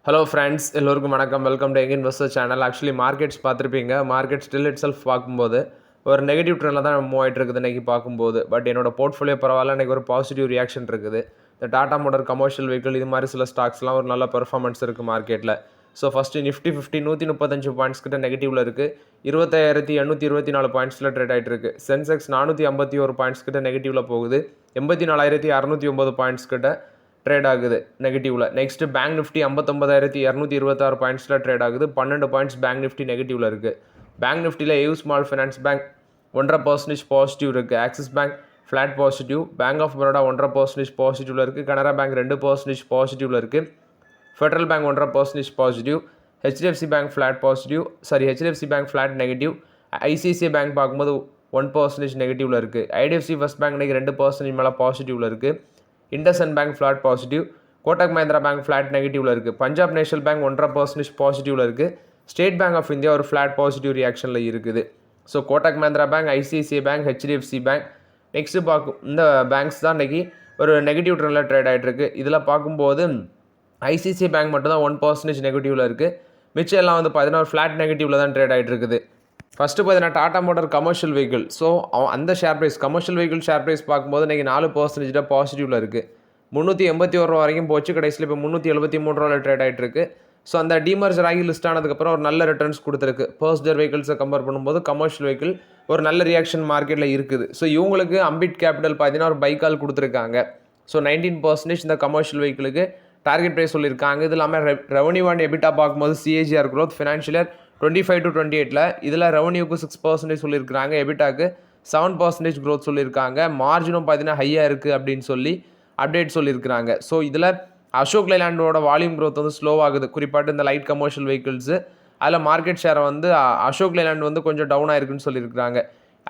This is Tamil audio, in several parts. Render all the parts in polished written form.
ஹலோ ஃப்ரெண்ட்ஸ், எல்லோருக்கும் வணக்கம். Welcome to engine investor channel. Actually markets பார்த்துருப்பீங்க. மார்க்கெட் ஸ்டில் இட் செல்ஃப் பார்க்கும்போது ஒரு நெகட்டிவ் ட்ரெண்டில் தான் மூவ் ஆகிட்டு இருக்குது இன்றைக்கி பார்க்கும்போது. பட் என்னோட போர்ட்ஃபோலியோ பரவாயில்ல, இன்றைக்கி ஒரு பாசிட்டிவ் ரியாக்ஷன் இருக்குது. இந்த டாடா மோட்டார், கமர்ஷியல் வெஹிக்கிள், இது மாதிரி சில ஸ்டாக்ஸ்லாம் ஒரு நல்ல பெர்ஃபார்மன்ஸ் இருக்குது மார்க்கெட்டில். ஸோ ஃபஸ்ட்டு நிஃப்டி 50 135 பாயிண்ட்ஸ் கிட்ட நெகட்டிவில் இருக்குது. 25,824 பாயிண்ட்ஸில் ட்ரேட் ஆகிட்டு இருக்குது. சென்செக்ஸ் 451 பாயிண்ட்ஸ் கிட்ட நெகட்டிவில் போகுது. 84,609 பாயிண்ட்ஸ் கிட்ட ட்ரேட் ஆகுது நெகட்டிவில். நெக்ஸ்ட் பேங்க் நிஃப்டி 59,226 பாயிண்ட்ஸில் ட்ரேட் ஆகுது. 12 பாயிண்ட்ஸ் பேங்க் நிஃப்டி நெகட்டிவில் இருக்குது. பேங்க் நிஃப்டியில் AU small finance bank 1.5% positive இருக்குது. Axis bank flat positive. Bank of Baroda 1.5% பாசிட்டிவில் இருக்குது. கனரா பேங்க் 2% பாசிட்டிவில் இருக்குது. Federal bank 1.5% positive. HDFC bank flat positive. HDFC bank flat negative. ICICI bank பார்க்கும்போது 1% நெகட்டிவில் இருக்குது. ஐடிஎஃப்சி ஃபர்ஸ்ட் பேங்க் இன்றைக்கி 2% மேலே பாசிட்டிவில் இருக்குது. IndusInd bank flat positive. Kotak Mahindra bank flat நெகட்டிவில் இருக்குது. பஞ்சாப் நேஷனல் பேங்க் 1.5% பாசிட்டிவில் இருக்குது. ஸ்டேட் பேங்க் ஆஃப் இந்தியா ஒரு ஃப்ளாட் பாசிட்டிவ் ரியாக்ஷனில் இருக்குது. So Kotak Mahindra bank, ICICI bank, HDFC bank next இந்த பேங்க்ஸ் தான் இன்றைக்கி ஒரு நெகட்டிவ் ட்ரெண்டில் ட்ரேட் ஆகிட்டு இருக்குது. இதில் பார்க்கும்போது ஐசிஐசிஐ பேங்க் மட்டும் தான் 1% நெகட்டிவில் இருக்குது. மிச்சம் எல்லாம் வந்து பார்த்தீங்கன்னா ஃப்ளாட் நெகட்டிவில் தான் ட்ரேட் ஆகிட்டு இருக்குது. ஃபஸ்ட்டு பார்த்தீங்கன்னா Tata motor commercial vehicle. So அந்த share price, commercial vehicle share price பார்க்கும்போது இன்றைக்கி 4% பாசிட்டிவில் இருக்குது. 381 ரூபா வரைக்கும் போச்சு. கடைசியில் இப்போ 373 ரூபாவில் ட்ரேட் ஆகிட்டு இருக்குது. ஸோ அந்த டிமர்ஜர் ஆகி லிஸ்ட் ஆனதுக்கப்புறம் ஒரு நல்ல ரிட்டர்ன்ஸ் கொடுத்துருக்கு. பர்ஸ்டர் வெஹிக்கிள்ஸை கம்பேர் பண்ணும்போது கமர்ஷியல் வெஹிக்கிள் ஒரு நல்ல ரியாக்ஷன் மார்க்கெட்டில் இருக்குது. ஸோ இவங்களுக்கு அம்பிட் கேபிட்டல் பார்த்தீங்கன்னா ஒரு பைக்கால் கொடுத்துருக்காங்க. ஸோ 19% இந்த கமர்ஷியல் வெஹிக்கிளுக்கு டார்கெட் ப்ரைஸ் சொல்லியிருக்காங்க. இது இல்லாமல் ரெவன்யூ அண்ட் எபிட்டா பார்க்கும்போது CAGR growth financial year 25 to 28 இதில் ரெவன்யூக்கு 6% சொல்லியிருக்காங்க. எபிட்டாக்கு 7% க்ரோத் சொல்லியிருக்காங்க. மார்ஜினும் பார்த்தீங்கன்னா ஹையாக இருக்குது அப்படின்னு சொல்லி அப்டேட் சொல்லியிருக்கிறாங்க. ஸோ இதில் அசோக் லைலாண்டோட வால்யூம் க்ரோத் வந்து ஸ்லோவாகுது. குறிப்பாட்டு இந்த லைட் கமர்ஷியல் வெஹிக்கிள்ஸு அதில் மார்க்கெட் ஷேரை வந்து அசோக் லைலாண்ட் வந்து கொஞ்சம் டவுன் ஆயிருக்குன்னு சொல்லியிருக்கிறாங்க.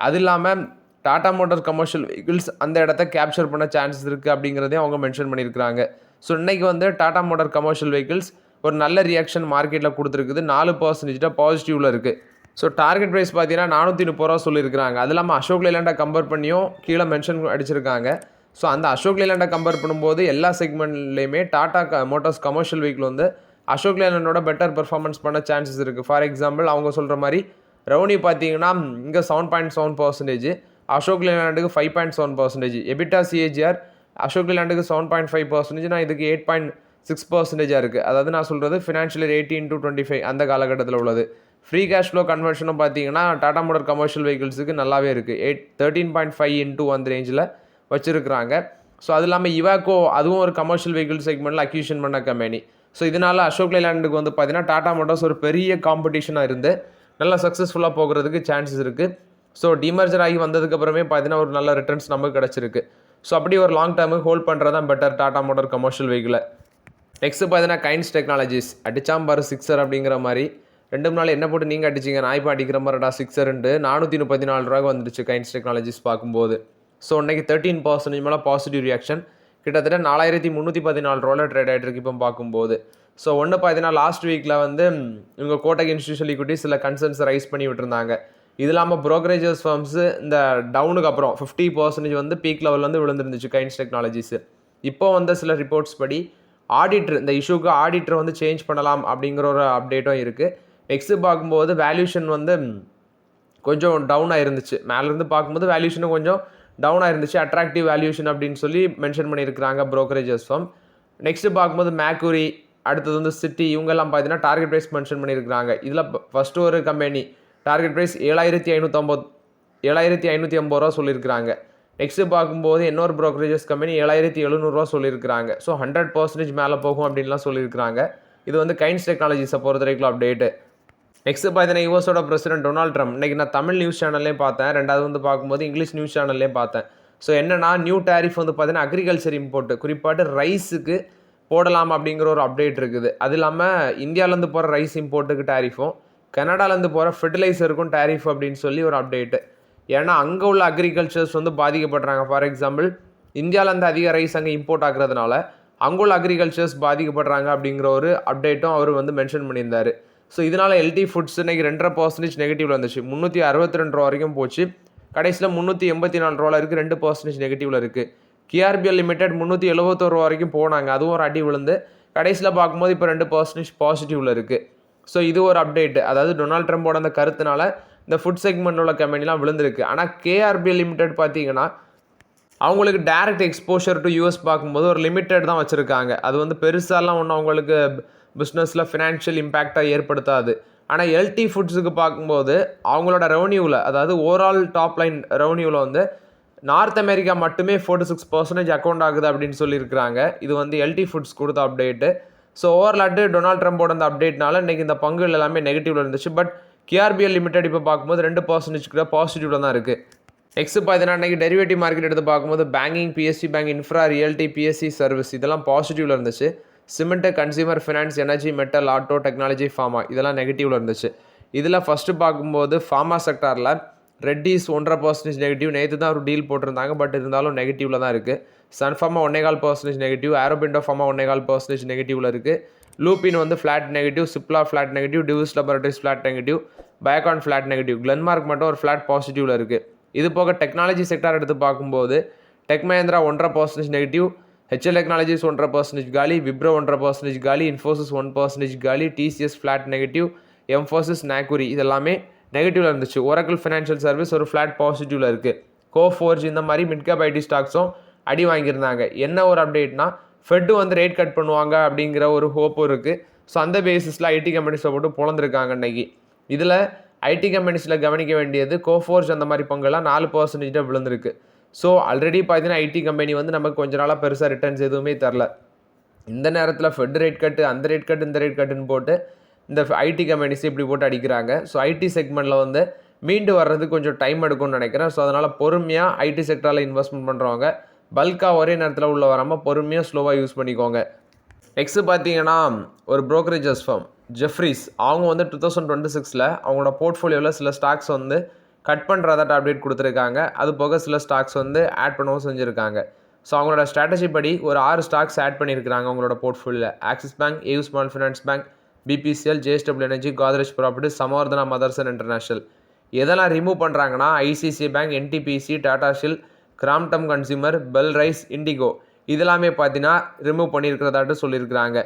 அது இல்லாமல் டாடா மோட்டார் கமர்ஷியல் வெஹிக்கிள்ஸ் அந்த இடத்த கேப்சர் பண்ண சான்சஸ் இருக்குது அப்படிங்கிறதையும் அவங்க மென்ஷன் பண்ணியிருக்கிறாங்க. ஸோ இன்றைக்கி வந்து டாடா மோட்டார் கமர்ஷியல் வெஹிக்கிள்ஸ் ஒரு நல்ல ரியாக்ஷன் மார்க்கெட்டில் கொடுத்துருக்குது. 4% பாசிட்டிவில் இருக்குது. ஸோ டார்கெட் ப்ரைஸ் பார்த்தீங்கன்னா 430 ரூபா சொல்லியிருக்கிறாங்க. அது இல்லாமல் அசோக் லைலாண்டை கம்பேர் பண்ணியும் கீழே மென்ஷன் அடிச்சிருக்காங்க. ஸோ அந்த அசோக் லைலாண்டை கம்பேர் பண்ணும்போது எல்லா செக்மெண்ட்லேயுமே டாடா மோட்டார்ஸ் கமர்ஷியல் வெஹிக்கிள் வந்து அசோக் லைலாண்டோட பெட்டர் பெர்ஃபார்மன்ஸ் பண்ண சான்சஸ் இருக்குது. ஃபார் எக்ஸாம்பிள் அவங்க சொல்கிற மாதிரி ரெவன்யூ பார்த்தீங்கன்னா இங்கே 7.7%, அசோக் லைலாண்டுக்கு 5.7%, எபிட்டா சிஏஜிஆர் அசோக் லைலாண்டுக்கு 7.5%, நான் இதுக்கு 8.6% இருக்குது. அதாவது நான் சொல்கிறது ஃபினான்ஷியல் இயர் 18 to 25 அந்த காலகட்டத்தில் உள்ளது. ஃப்ரீ கேஷ் ஃப்ளோ கன்வர்ஷனும் பார்த்தீங்கன்னா டாடா மோட்டார் கமர்ஷியல் வெஹிக்கிள்ஸுக்கு நல்லாவே இருக்குது. 13.5 அந்த ரேஞ்சில் வச்சுருக்கிறாங்க. ஸோ அது இல்லாமல் இவாக்கோ அதுவும் ஒரு கமர்ஷியல் வெஹிக்கிள் செக்மெண்ட்டில் அக்யூஷன் பண்ண கம்பெனி. ஸோ இதனால் அசோக் லைலாண்டுக்கு வந்து பார்த்தீங்கன்னா டாடா மோட்டார்ஸ் ஒரு பெரிய காம்படிஷனாக இருந்து நல்லா சக்ஸஸ்ஃபுல்லாக போகிறதுக்கு சான்சஸ் இருக்குது. ஸோ டிமர்ஜர் ஆகி வந்ததுக்கப்புறமே பார்த்தீங்கன்னா ஒரு நல்ல ரிட்டர்ன்ஸ் நமக்கு கிடச்சிருக்கு. ஸோ அப்படி ஒரு லாங் டேர்முக்கு ஹோல்ட் பண்ணுறது தான் பெட்டர் டாடா மோட்டார் கமர்ஷியல் வெஹிக்கிளை. நெக்ஸ்ட்டு பார்த்தீங்கன்னா கைன்ஸ் டெக்னாலஜிஸ். அடிச்சாம்பார் சிக்ஸர் அப்படிங்கிற மாதிரி 2 நாள் என்ன போட்டு நீங்கள் அடிச்சிங்க, நான் இப்போ அடிக்கிற மாதிரிடா சிக்ஸருன்ட்டு 434 ரூபாய்க்கு வந்துடுச்சு கைன்ஸ் டெக்னாலஜிஸ் பார்க்கும்போது. ஸோ இன்றைக்கி 13% மேலே பாசிட்டிவ் ரியாக்ஷன். கிட்டத்தட்ட 4,314 ரூபாயில் ட்ரேட் ஆகிட்டு இருக்கு இப்போ பார்க்கும்போது. ஸோ ஒன்று பார்த்தீங்கன்னா லாஸ்ட் வீக்கில் வந்து இவங்க கோட்டக் இன்ஸ்டியூஷனல் ஈக்விட்டி சில கன்சர்ன்ஸ் ரைஸ் பண்ணி விட்டுருந்தாங்க. இது இல்லாமல் ப்ரோக்கரேஜஸ் ஃபர்ம்ஸு இந்த டவுனுக்கு அப்புறம் 50% வந்து பீக் லெவலில் வந்து விழுந்துருந்துச்சு கைன்ஸ் டெக்னாலஜிஸு. இப்போ வந்த சில ரிப்போர்ட்ஸ் படி ஆடிட்டர் இந்த இஷ்யூக்கு ஆடிட்டர் வந்து சேஞ்ச் பண்ணலாம் அப்படிங்கிற ஒரு அப்டேட்டும் இருக்குது. நெக்ஸ்ட்டு பார்க்கும்போது வேல்யூஷன் வந்து கொஞ்சம் டவுனாக இருந்துச்சு. மேலேருந்து பார்க்கும்போது வேல்யூஷனும் கொஞ்சம் டவுனாக இருந்துச்சு. அட்ராக்டிவ் வேல்யூஷன் அப்படின்னு சொல்லி மென்ஷன் பண்ணியிருக்கிறாங்க ப்ரோக்கரேஜஸ் ஃபார்ம். நெக்ஸ்ட்டு பார்க்கும்போது மேக்குரி, அடுத்தது வந்து சிட்டி, இவங்கெல்லாம் பார்த்தீங்கன்னா டார்கெட் ப்ரைஸ் மென்ஷன் பண்ணியிருக்கிறாங்க. இதில் ஃபஸ்ட்டு ஒரு கம்பெனி டார்கெட் ப்ரைஸ் 7,550 ரூபா சொல்லியிருக்கிறாங்க. நெக்ஸ்ட்டு பார்க்கும்போது இன்னொரு ப்ரோக்கரேஜஸ் கம்பெனி 7,700 ரூபா சொல்லியிருக்கிறாங்க. ஸோ 100% மேலே போகும் அப்படின்லாம் சொல்லியிருக்கிறாங்க. இது வந்து கைன்ஸ் டெக்னாலஜிஸை பொறுத்த வரைக்கும் அப்டேட்டு. நெக்ஸ்ட்டு பார்த்தீங்கன்னா யூஎஸோட பிரசிடென்ட் டொனால்ட் ட்ரம்ப் இன்றைக்கி நான் தமிழ் நியூஸ் சேனல்லையும் பார்த்தேன். ரெண்டாவது வந்து பார்க்கும்போது இங்கிலீஷ் நியூஸ் சேனல்லையும் பார்த்தேன். ஸோ என்னன்னா நியூ டேரிஃப் வந்து பார்த்தீங்கன்னா அக்ரிகல்ச்சர் இம்போர்ட்டு குறிப்பாட்டு ரைஸுக்கு போடலாம் அப்படிங்கிற ஒரு அப்டேட் இருக்குது. அது இல்லாமல் இந்தியாவிலேருந்து போகிற ரைஸ் இம்போர்ட்டுக்கு டேரிஃபும், கனடாலேருந்து போகிற ஃபெர்டிலைசருக்கும் டேரிஃப் அப்படின்னு சொல்லி ஒரு அப்டேட்டு. ஏன்னா அங்கே உள்ள அக்ரிகல்ச்சர்ஸ் வந்து பாதிக்கப்படுறாங்க. ஃபார் எக்ஸாம்பிள் இந்தியாவிலேருந்து அதிக ரைஸ் அங்கே இம்போர்ட் ஆகுறதுனால அங்கே உள்ள அக்ரிகல்ச்சர்ஸ் பாதிக்கப்படுறாங்க அப்படிங்கிற ஒரு அப்டேட்டும் அவர் வந்து மென்ஷன் பண்ணியிருந்தார். ஸோ இதனால் எல்டி ஃபுட்ஸ் இன்றைக்கி 2.5% நெகட்டிவில் வந்துச்சு. 362 ரூபா வரைக்கும் போச்சு. கடைசியில் 384 ரூபாவில் இருக்குது. 2% நெகட்டிவில் இருக்குது. கிஆர்பிஎல் லிமிடெட் 371 ரூபா வரைக்கும் போனாங்க. அதுவும் ஒரு அடி விழுந்து கடைசியில் பார்க்கும்போது இப்போ 2% பாசிட்டிவில் இருக்குது. ஸோ இது ஒரு அப்டேட். அதாவது டொனால்ட் ட்ரம்போட அந்த கருத்துனால இந்த ஃபுட் செக்மெண்ட் உள்ள கம்பெனிலாம் விழுந்திருக்கு. ஆனால் கேஆர்பி லிமிடெட் பார்த்தீங்கன்னா அவங்களுக்கு டைரக்ட் எக்ஸ்போஷர் டு யூஎஸ் பார்க்கும்போது ஒரு லிமிட்டட் தான் வச்சுருக்காங்க. அது வந்து பெருசாலாம் ஒன்றும் அவங்களுக்கு பிஸ்னஸில் ஃபினான்ஷியல் இம்பேக்டாக ஏற்படுத்தாது. ஆனால் எல்டி ஃபுட்ஸுக்கு பார்க்கும்போது அவங்களோட ரெவன்யூவில், அதாவது ஓவரால் டாப் லைன் ரெவன்யூவில் வந்து நார்த் அமெரிக்கா மட்டுமே 46% அக்கௌண்ட் ஆகுது அப்படின்னு சொல்லியிருக்கிறாங்க. இது வந்து எல்டி ஃபுட்ஸ் கொடுத்த அப்டேட்டு. ஸோ ஓவர்லாட்டு டொனால்ட் ட்ரம்போட அந்த அப்டேட்னால இன்றைக்கி இந்த பங்குகள் எல்லாமே நெகட்டிவில் இருந்துச்சு. பட் கேஆர்பிஎல் லிமிடெட் இப்போ பார்க்கும்போது 2% கூட பாசிட்டிவில் தான் இருக்குது. நெக்ஸ்ட் பார்த்தீங்கன்னா இன்றைக்கி டெரிவேட்டிவ் மார்க்கெட் எடுத்து பார்க்கும்போது banking, BSc bank, infra, realty, BSc service இதெல்லாம் பாசிட்டிவில் இருந்துச்சு. Cement, consumer finance, energy, metal, auto, technology, pharma இதெல்லாம் நெகட்டிவில் இருந்துச்சு. இதில் ஃபஸ்ட்டு பார்க்கும்போது ஃபார்மா செக்டாரில் ரெட்டிஸ் 1.5% நெகட்டிவ். நேற்று தான் ஒரு டீல் போட்டிருந்தாங்க, பட் இருந்தாலும் நெகட்டிவில் தான் இருக்குது. சன்ஃபார்மா 1.25% நெகட்டிவ். ஆரோபிண்டோ ஃபார்மா 1.25% நெகட்டிவில் இருக்குது. லூப்பின் வந்து flat negative. Cipla flat negative. TVS laboratories flat negative. Biocon flat negative. Glenmark மட்டும் ஒரு ஃப்ளாட் பாசிட்டிவில் இருக்குது. இது போக டெக்னாலஜி செக்டார் எடுத்து பார்க்கும்போது tech Mahindra 1.5% negative. HL technologies 1.5% காலி. விப்ரோ 1.5% காலி. இன்ஃபோசிஸ் 1% காலி. TCS flat negative. Mphasis, Naukri இதெல்லாமே நெகட்டிவில் இருந்துச்சு. ஒராக்கிள் ஃபினான்ஷியல் சர்வீஸ் ஒரு ஃப்ளாட் பாசிட்டிவில் இருக்குது. கோஃபோர்ஜ் இந்த மாதிரி மிட்கேப் ஐடி ஸ்டாக்ஸும் அடி வாங்கியிருந்தாங்க. என்ன ஒரு அப்டேட்னா ஃபெட்டு வந்து ரேட் கட் பண்ணுவாங்க அப்படிங்கிற ஒரு ஹோப்பும் இருக்குது. ஸோ அந்த பேசிஸில் ஐடி கம்பெனிஸை போட்டு பொழந்திருக்காங்க இன்றைக்கி. இதில் ஐடி கம்பெனிஸில் கவனிக்க வேண்டியது கோஃபோர்ஜ் அந்த மாதிரி பங்குலாம் 4% விழுந்திருக்கு. ஸோ ஆல்ரெடி பார்த்தீங்கன்னா ஐடி கம்பெனி வந்து நமக்கு கொஞ்ச நாளாக பெருசாக ரிட்டர்ன்ஸ் எதுவுமே தரல. இந்த நேரத்தில் ஃபெட் ரேட் கட்டு, அந்த ரேட் கட்டு, இந்த ரேட் கட்டுன்னு போட்டு இந்த ஐடி கம்பெனிஸ் இப்படி போட்டு அடிக்கிறாங்க. ஸோ ஐடி செக்மெண்ட்டில் வந்து மீண்டு வர்றது கொஞ்சம் டைம் எடுக்கும்னு நினைக்கிறேன். ஸோ அதனால் பொறுமையாக ஐடி செக்டரில் இன்வெஸ்ட்மெண்ட் பண்ணுறவங்க பல்காக ஒரே நேரத்தில் உள்ள வராமல் பொறுமையாக ஸ்லோவாக யூஸ் பண்ணிக்கோங்க. நெக்ஸ்ட்டு பார்த்தீங்கன்னா ஒரு ப்ரோக்கரேஜஸ் ஃபார்ம் ஜெஃப்ரீஸ், அவங்க வந்து 2026 அவங்களோட போர்ட்ஃபோலியோவில் சில ஸ்டாக்ஸ் வந்து கட் பண்ணுறதாட்ட அப்டேட் கொடுத்துருக்காங்க. அது போக சில ஸ்டாக்ஸ் வந்து ஆட் பண்ணவும் செஞ்சுருக்காங்க. ஸோ அவங்களோட ஸ்ட்ராட்டஜி படி ஒரு 6 ஸ்டாக்ஸ் ஆட் பண்ணியிருக்கிறாங்க அவங்களோட போர்ட்ஃபோலியோவில். Axis bank, AU small finance bank, BPCL, JSW energy, Godrej property, Samvardhana Motherson international. எதெல்லாம் ரிமூவ் பண்ணுறாங்கன்னா ஐசிசி பேங்க், என்டிபிசி, டாடா ஷில், Crompton consumer, Belrise, IndiGo இதெல்லாமே பார்த்தீங்கன்னா ரிமூவ் பண்ணியிருக்கிறதாட்டு சொல்லியிருக்கிறாங்க.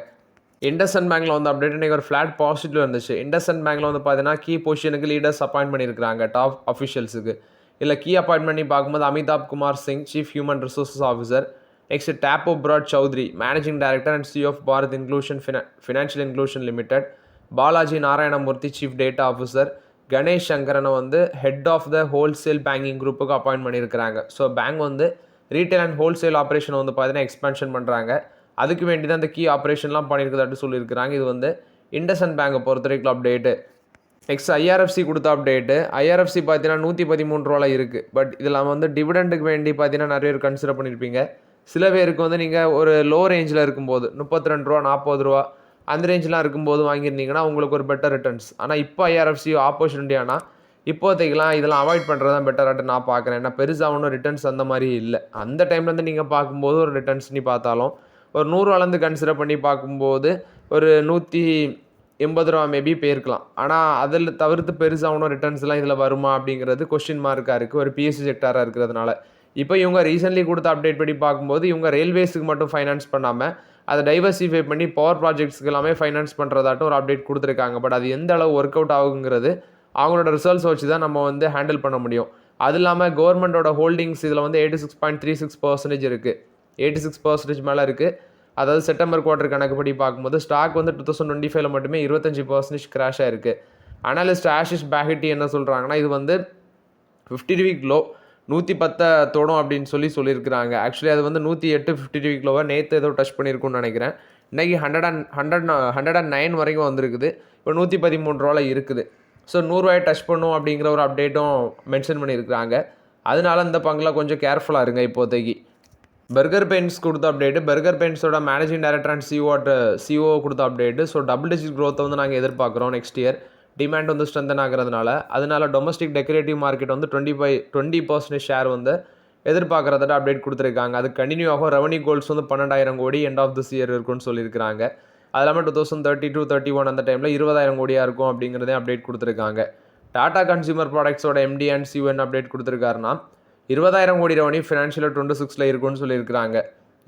இண்டஸ்இண்ட் பேங்க்கில் வந்து அப்டேட் இன்றைக்கி ஒரு ஃப்ளாட் பாசிட்டிவ் இருந்துச்சு. இண்டஸ்இண்ட் பேங்க்கில் வந்து பார்த்தீங்கன்னா கீ பொசிஷனுக்கு லீடர்ஸ் அப்பாயிண்ட் பண்ணியிருக்கிறாங்க டாப் அஃபிஷியல்ஸுக்கு. இல்லை கீ அப்பாயின்ட் பண்ணி பார்க்கும்போது Amitabh Kumar Singh, chief human resources officer. Next டேப்போ பிராட் Chowdhury, managing director and CEO of Bharat inclusion financial inclusion limited. Balaji Narayanamurthy, chief data officer. Ganesh சங்கரனை வந்து head of the wholesale banking குரூப்புக்கு அப்பாயிண்ட் பண்ணியிருக்கிறாங்க. ஸோ பேங்க் வந்து ரீட்டைல் அண்ட் ஹோல்சேல் ஆப்ரேஷன் வந்து பார்த்தீங்கன்னா எக்ஸ்பென்ஷன் பண்ணுறாங்க. அதுக்கு வேண்டி தான் இந்த கீ ஆப்ரேஷன்லாம் பண்ணியிருக்கிறதாட்டு சொல்லியிருக்கிறாங்க. இது வந்து இண்டஸ்இண்ட் பேங்கை பொறுத்த வரைக்கும் அப்டேட்டு. நெக்ஸ்ட் ஐஆர்எஃப்சி கொடுத்த அப்டேட்டு. ஐஆர்எஃப்சி பார்த்தீங்கன்னா 113 இருக்குது. பட் இதில் வந்து டிவிடெண்டுக்கு வேண்டி பார்த்தீங்கன்னா நிறைய பேர் கன்சிடர் பண்ணியிருப்பீங்க. சில பேருக்கு வந்து நீங்கள் ஒரு லோ ரேஞ்சில் இருக்கும்போது 32 40 அந்த ரேஞ்செலாம் இருக்கும்போது வாங்கியிருந்தீங்கன்னா உங்களுக்கு ஒரு பெட்டர் ரிட்டர்ன்ஸ். ஆனால் இப்போ ஐஆர்எஃப்சி ஆப்பர்ச்சுனிட்டி ஆனால் இப்போதைக்கெலாம் இதெல்லாம் அவாய்ட் பண்ணுறது தான் பெட்டராட்டு நான் பார்க்குறேன். ஏன்னா பெருசாக ஒன்றும் ரிட்டர்ன்ஸ் அந்த மாதிரி இல்லை. அந்த டைம்லேருந்து நீங்கள் பார்க்கும்போது ஒரு ரிட்டர்ன்ஸ் நீ பார்த்தாலும் ஒரு 100 அளந்து கன்சிடர் பண்ணி பார்க்கும்போது ஒரு 180 மேபி போயிருக்கலாம். ஆனால் அதில் தவிர்த்து பெருசாக ஒன்றும் ரிட்டர்ன்ஸ்லாம் இதில் வருமா அப்படிங்கிறது கொஸ்டின் மார்க்காக இருக்குது ஒரு பிஎஸ்சி செக்டாராக இருக்கிறதுனால. இப்போ இவங்க ரீசென்ட்லி கொடுத்த அப்டேட் படி பார்க்கும்போது இவங்க ரயில்வேஸுக்கு மட்டும் ஃபைனான்ஸ் பண்ணாமல் அதை டைவர்சிஃபை பண்ணி பவர் ப்ராஜெக்ட்ஸ்க்கு எல்லாமே ஃபைனான்ஸ் பண்ணுறதாட்டும் ஒரு அப்டேட் கொடுத்துருக்காங்க. பட் அது எந்த அளவு ஒர்க் அவுட் ஆகுங்கிறது அவங்களோட ரிசல்ட்ஸ் வச்சு தான் நம்ம வந்து ஹேண்டில் பண்ண முடியும். அது இல்லாமல் கவர்மெண்ட்டோட ஹோல்டிங்ஸ் இதில் வந்து 86.36% இருக்குது. 86% மேலே இருக்குது. அதாவது செப்டம்பர் குவார்ட்டர் கணக்குப்படி பார்க்கும்போது ஸ்டாக் வந்து 2025 மட்டுமே 25% கிராஷ் ஆகிருக்கு. அனாலிஸ்ட் ஆஷிஷ் பாஹெட்டி என்ன சொல்கிறாங்கன்னா இது வந்து 50 வீக் லோ 110 தொடும் அப்படின்னு சொல்லியிருக்கிறாங்க. ஆக்சுவலி அது வந்து 108 50 வீக் லோவை நேற்று ஏதோ டச் பண்ணியிருக்குன்னு நினைக்கிறேன். இன்றைக்கி 109 வரைக்கும் வந்திருக்குது. இப்போ 113 இருக்குது. ஸோ 100 டச் பண்ணும் அப்படிங்கிற ஒரு அப்டேட்டும் மென்ஷன் பண்ணியிருக்கிறாங்க. அதனால இந்த பங்கில் கொஞ்சம் கேர்ஃபுல்லாக இருங்க இப்போதைக்கு. பர்கர் பெயின்ஸ் கொடுத்த அப்டேட்டு. பர்கர் பெயின்ஸோட மேனேஜிங் டைரக்டர் அண்ட் சிஓ கொடுத்த அப்டேட்டு. ஸோ டபுள் டிஜிட் க்ரோத்தை வந்து நாங்கள் எதிர்பார்க்குறோம் நெக்ஸ்ட் இயர். டிமாண்ட் வந்து ஸ்ட்ரென்தன் ஆகிறதுனால அதனால டொமஸ்டிக் டெக்கரேட்டிவ் மார்க்கெட் வந்து 20% ஷேர் வந்து எதிர்பார்க்குறதாட்ட அப்டேட் கொடுத்துருக்காங்க. அது கண்டினியூ ஆகும். ரெவன்யூ கோல்ஸ் வந்து 12,000 கோடி எண்ட் ஆஃப் திஸ் இயர் இருக்குன்னு சொல்லியிருக்காங்க. அது இல்லாமல் 2032-31 அந்த டைமில் 20,000 கோடியாக இருக்கும் அப்படிங்கிறதே அப்டேட் கொடுத்துருக்காங்க. டாடா கன்சியூமர் ப்ராடக்ட்ஸோட எம்டி அண்ட் சிஓ அப்டேட் கொடுத்துருக்காருன்னா 20,000 கோடி ரெவன்யூ ஃபினான்ஷியல் 26 இருக்குன்னு சொல்லியிருக்கிறாங்க.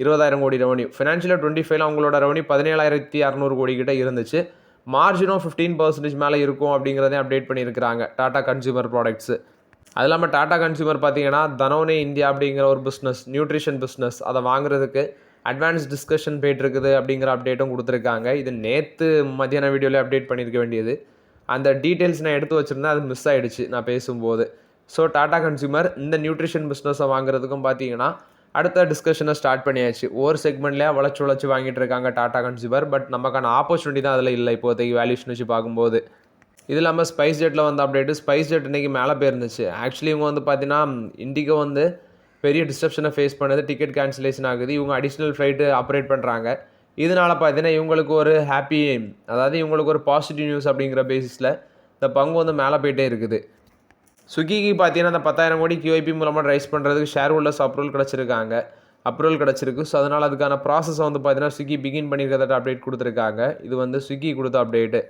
20,000 கோடி ரெவன்யூ. ஃபினான்ஷியல் 25ல அவங்களோட ரெவன்யூ 17,600 கோடி கிட்ட இருந்துச்சு. மார்ஜினும் 15% மேலே இருக்கும் அப்படிங்கிறதையும் அப்டேட் பண்ணியிருக்கிறாங்க டாடா கன்சியூமர் ப்ராடக்ட்ஸு. அது இல்லாமல் டாடா கன்சியூமர் பார்த்தீங்கன்னா தனோனே இந்தியா அப்படிங்கிற ஒரு பிஸ்னஸ், நியூட்ரிஷன் பிஸ்னஸ், அதை வாங்குறதுக்கு அட்வான்ஸ் டிஸ்கஷன் போயிட்டுருக்குது அப்படிங்கிற அப்டேட்டும் கொடுத்துருக்காங்க. இது நேற்று மத்தியான வீடியோவில் அப்டேட் பண்ணியிருக்க வேண்டியது. அந்த டீட்டெயில்ஸ் நான் எடுத்து வச்சுருந்தேன், அது மிஸ் ஆகிடுச்சு நான் பேசும்போது. ஸோ டாடா கன்சியூமர் இந்த நியூட்ரிஷன் பிஸ்னஸை வாங்குறதுக்கும் பார்த்தீங்கன்னா அடுத்த டிஸ்கஷனை ஸ்டார்ட் பண்ணியாச்சு. ஒவ்வொரு செக்மெண்ட்லேயே வளைச்சு வாங்கிட்டு இருக்காங்க டாடா கன்சியூமர். பட் நமக்கான ஆப்பர்ச்சுனிட்டி தான் அதில் இல்லை இப்போதைக்கு வேல்யூஷன் வச்சு பார்க்கும்போது. இது இல்லாமல் ஸ்பைஸ் ஜெட்டில் வந்து அப்டேட்டு. ஸ்பைஸ் ஜெட் இன்றைக்கி மேலே போயிருந்துச்சு. ஆக்சுவலி இவங்க வந்து பார்த்தீங்கன்னா இண்டிகோ வந்து பெரிய டிஸ்டர்ப்ஷனை ஃபேஸ் பண்ணுது, டிக்கெட் கேன்சலேஷன் ஆகுது. இவங்க அடிஷ்னல் ஃப்ளைட்டு ஆப்ரேட் பண்ணுறாங்க. இதனால் பார்த்தீங்கன்னா இவங்களுக்கு ஒரு ஹாப்பி, அதாவது இவங்களுக்கு ஒரு பாசிட்டிவ் நியூஸ் அப்படிங்கிற பேசிஸில் இந்த பங்கு வந்து மேலே போயிட்டே இருக்குது. ஸ்விக்கிக்கு பார்த்தீங்கன்னா அந்த 10,000 கோடி QIP மூலமாக ரைஸ் பண்ணுறதுக்கு ஷேர் ஹோல்டர்ஸ் அப்ரூவல் கிடச்சிருக்கு. ஸோ அதனால் அதுக்கான ப்ராசஸை வந்து பார்த்தீங்கன்னா ஸ்விக்கி பிகின் பண்ணியிருக்கிறத அப்டேட் கொடுத்துருக்காங்க. இது வந்து ஸ்விக்கி கொடுத்த அப்டேட்டு.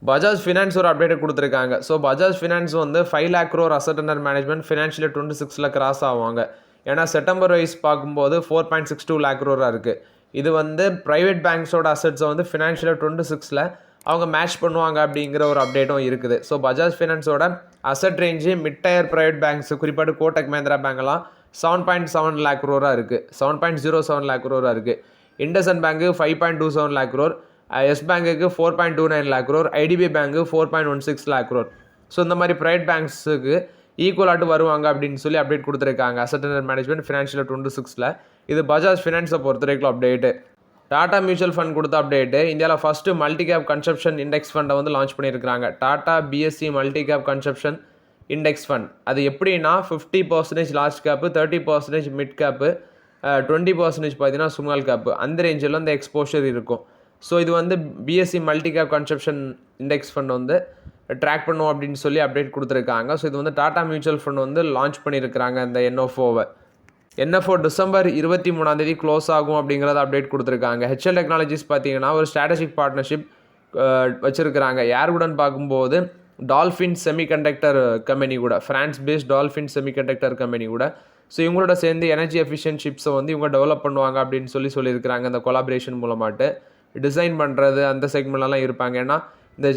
பஜாஜ் ஃபினான்ஸ் ஒரு அப்டேட் கொடுத்துருக்காங்க. ஸோ பஜாஜ் ஃபினான்ஸ் வந்து 5 lakh crore asset under management financial 26ல் கிராஸ் ஆவாங்க. ஏன்னா செப்டம்பர் வைஸ் பார்க்கும்போது 4.62 lakh crore இருக்குது. இது வந்து ப்ரைவேட் பேங்க்ஸோட அசட்ஸை வந்து ஃபினான்ஷியல் 26ல் அவங்க மேட்ச் பண்ணுவாங்க அப்படிங்கிற ஒரு அப்டேட்டும் இருக்குது. ஸோ பஜாஜ் ஃபினான்ஸோட asset range mid tier private banks, குறிப்பாக கோட்டக் மஹிந்திரா பேங்க்லாம் 7.7 lakh crore இருக்குது, 7.07 lakh crore இருக்குது. இண்டஸ்இண்ட் பேங்க்கு 5.27 lakh crore, எஸ் பேங்க்குக்கு 4.29 lakh crore, ஐடிபி பேங்க்கு 4.16 lakh crore. ஸோ இந்த மாதிரி ப்ரைவேட் பேங்க்ஸுக்கு ஈக்குவலாட்டு வருவாங்க அப்படின்னு சொல்லி அப்டேட் கொடுத்துருக்காங்க அசட் அண்டர் மேனேஜ்மெண்ட் ஃபினான்ஷியல் 26ல். இது பஜாஜ் ஃபினான்ஸை பொறுத்த வரைக்கும் அப்டேட்டு. டாடா மியூச்சுவல் ஃபண்ட் கொடுத்த அப்டேட்டு. இந்தியாவில் first multi cap consumption index ஃபண்டை வந்து லான்ச் பண்ணியிருக்காங்க. Tata BSE multi cap consumption index fund. அது எப்படின்னா 50% லார்ஜ் கேப்பு, 30% மிட் கேப்பு, 20% பார்த்தீங்கன்னா ஸ்மால் கேப்பு, அந்த ரேஞ்சில் இந்த எக்ஸ்போஷர் இருக்கும். ஸோ இது வந்து BSE multi cap consumption index fund வந்து ட்ராக் பண்ணுவோம் அப்படின்னு சொல்லி அப்டேட் கொடுத்துருக்காங்க. ஸோ இது வந்து டாடா மியூச்சுவல் ஃபண்ட் வந்து லான்ச் பண்ணியிருக்கிறாங்க இந்த NFOவை. NFO டிசம்பர் 23 க்ளோஸ் ஆகும் அப்படிங்கிறத அப்டேட் கொடுத்துருக்காங்க. HL டெக்னாலஜிஸ் பார்த்தீங்கன்னா ஒரு ஸ்ட்ராட்டஜிக் பார்ட்னர்ஷிப் வச்சுருக்கிறாங்க. யாருடன் பார்க்கும்போது டால்ஃபின் செமிகண்டக்டர் கம்பெனி கூட, France based Dolphin semiconductor company கூட. ஸோ இவங்களோட சேர்ந்து எனர்ஜி எஃபிஷியன்ட் ஷிப்ஸை வந்து இவங்க டெவலப் பண்ணுவாங்க அப்படின்னு சொல்லியிருக்கிறாங்க. இந்த கொலாபரேஷன் மூலமாட்டு டிசைன் பண்ணுறது அந்த செக்மெண்ட்லாம் இருப்பாங்க. ஏன்னா இந்த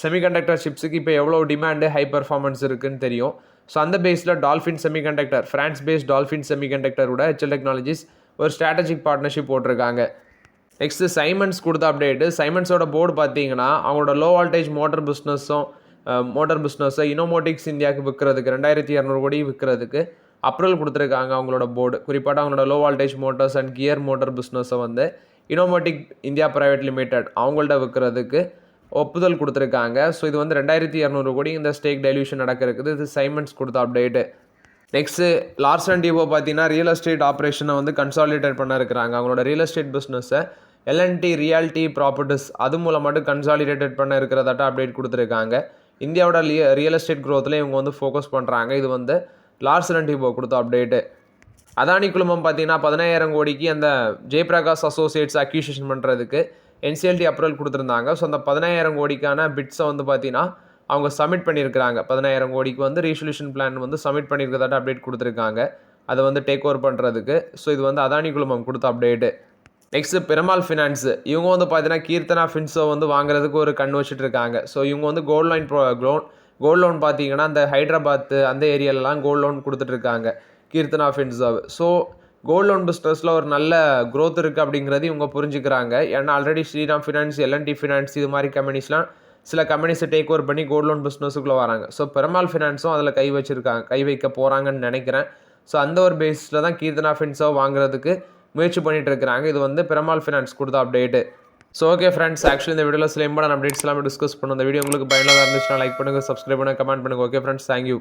செமிகண்டக்டர் ஷிப்ஸுக்கு இப்போ எவ்வளோ டிமாண்டு, ஹை பர்ஃபார்மன்ஸ் இருக்குதுன்னு தெரியும். ஸோ அந்த பேஸில் Dolphin semiconductor, France based Dolphin செமிகண்டக்டரோட HL டெக்னாலஜிஸ் ஒரு ஸ்ட்ராட்டஜிக் பார்ட்னர்ஷிப் போட்டிருக்காங்க. நெக்ஸ்ட்டு சைமன்ஸ் கொடுத்த அப்டேட்டு. சைமன்ஸோட போர்டு பார்த்தீங்கன்னா அவங்களோட லோ வால்டேஜ் மோட்டர் பிஸ்னஸை இனோமோட்டிக்ஸ் இந்தியாவுக்கு விற்கிறதுக்கு 2,200 கோடி விற்கிறதுக்கு அப்ரூவல் கொடுத்துருக்காங்க. அவங்களோட போர்டு குறிப்பாக அவங்களோட low voltage motors and gear motor பிஸ்னஸை வந்து இனோமோட்டிக் இந்தியா பிரைவேட் லிமிடெட் அவங்கள்ட்ட விற்கிறதுக்கு ஒப்புதல் கொடுத்துருக்காங்க. ஸோ இது வந்து 2,200 கோடி இந்த ஸ்டேக் டைல்யூஷன் நடக்கிறது. இது சைமன்ஸ் கொடுத்த அப்டேட்டு. நெக்ஸ்ட்டு லார்சன் டிபோ பார்த்தீங்கன்னா ரியல் எஸ்டேட் ஆப்ரேஷனை வந்து கன்சாலிடேட் பண்ண இருக்கிறாங்க. அவங்களோட ரியல் எஸ்டேட் பிஸ்னஸை L&T ரியாலிட்டி ப்ராப்பர்ட்டிஸ் அது மூலமாட்டு கன்சாலிடேட்டட் பண்ண இருக்கிறதாட்ட அப்டேட் கொடுத்துருக்காங்க. இந்தியாவோட ரியல் எஸ்டேட் க்ரோத்தில் இவங்க வந்து ஃபோக்கஸ் பண்ணுறாங்க. இது வந்து லார்சன் டிபோ கொடுத்த அப்டேட்டு. அதானி குழுமம் பார்த்தீங்கன்னா 15,000 கோடிக்கு அந்த ஜெயபிரகாஷ் அசோசியேட்ஸ் அக்யூசியேஷன் பண்ணுறதுக்கு NCLT அப்ரூவல் கொடுத்துருந்தாங்க. ஸோ அந்த 15,000 கோடிக்கான பிட்ஸை வந்து பார்த்தீங்கன்னா அவங்க சப்மிட் பண்ணியிருக்கிறாங்க. 15,000 கோடிக்கு வந்து ரீசொல்யூஷன் பிளான் வந்து சப்மிட் பண்ணியிருக்கிறதாட்ட அப்டேட் கொடுத்துருக்காங்க, அதை வந்து டேக் ஓவர் பண்ணுறதுக்கு. ஸோ இது வந்து அதானி குழுமம் கொடுத்த அப்டேட்டு. Next Perumal finance. இவங்க வந்து பார்த்தீங்கன்னா கீர்த்தனா ஃபின்ஸோ வந்து வாங்குறதுக்கு ஒரு கண் வச்சுட்டு இருக்காங்க. ஸோ இவங்க வந்து கோல்டு லோன் பார்த்தீங்கன்னா அந்த ஹைதராபாத் அந்த ஏரியாலலாம் கோல்டு லோன் கொடுத்துட்ருக்காங்க கீர்த்தனா ஃபின்ஸோ. ஸோ கோல்டு லோன் பிஸ்னஸில் ஒரு நல்ல க்ரோத் இருக்குது அப்படிங்கிறது இவங்க புரிஞ்சுக்கிறாங்க. ஏன்னா already Sriram finance, L&T finance இது மாதிரி கம்பெனிஸ்லாம் சில கம்பெனிஸை டேக் ஓவர் பண்ணி கோல்டு லோன் பிஸ்னஸுக்குள்ளே வராங்க. ஸோ பெருமாள் ஃபினான்ஸும் அதில் கை வைக்க போகிறாங்கன்னு நினைக்கிறேன். ஸோ அந்த ஒரு பேஸில் தான் கீர்த்தனா ஃபின்ஸோ வாங்குறதுக்கு முயற்சி பண்ணிட்டு இருக்கிறாங்க. இது வந்து பெருமாள் ஃபினான்ஸ் கொடுத்த update. So okay friends, actually இந்த வீடியோவில் சில இம்பார்ட்டன்ட் அப்டேட்ஸ் எல்லாமே டிஸ்கஸ் பண்ணுவோம். இந்த வீடியோ உங்களுக்கு பயனுள்ளதாக இருந்துச்சுன்னா லைக் பண்ணுங்கள், சப்ஸ்கிரைப் பண்ணுங்கள், கமெண்ட் பண்ணுங்கள். Okay friends, thank you.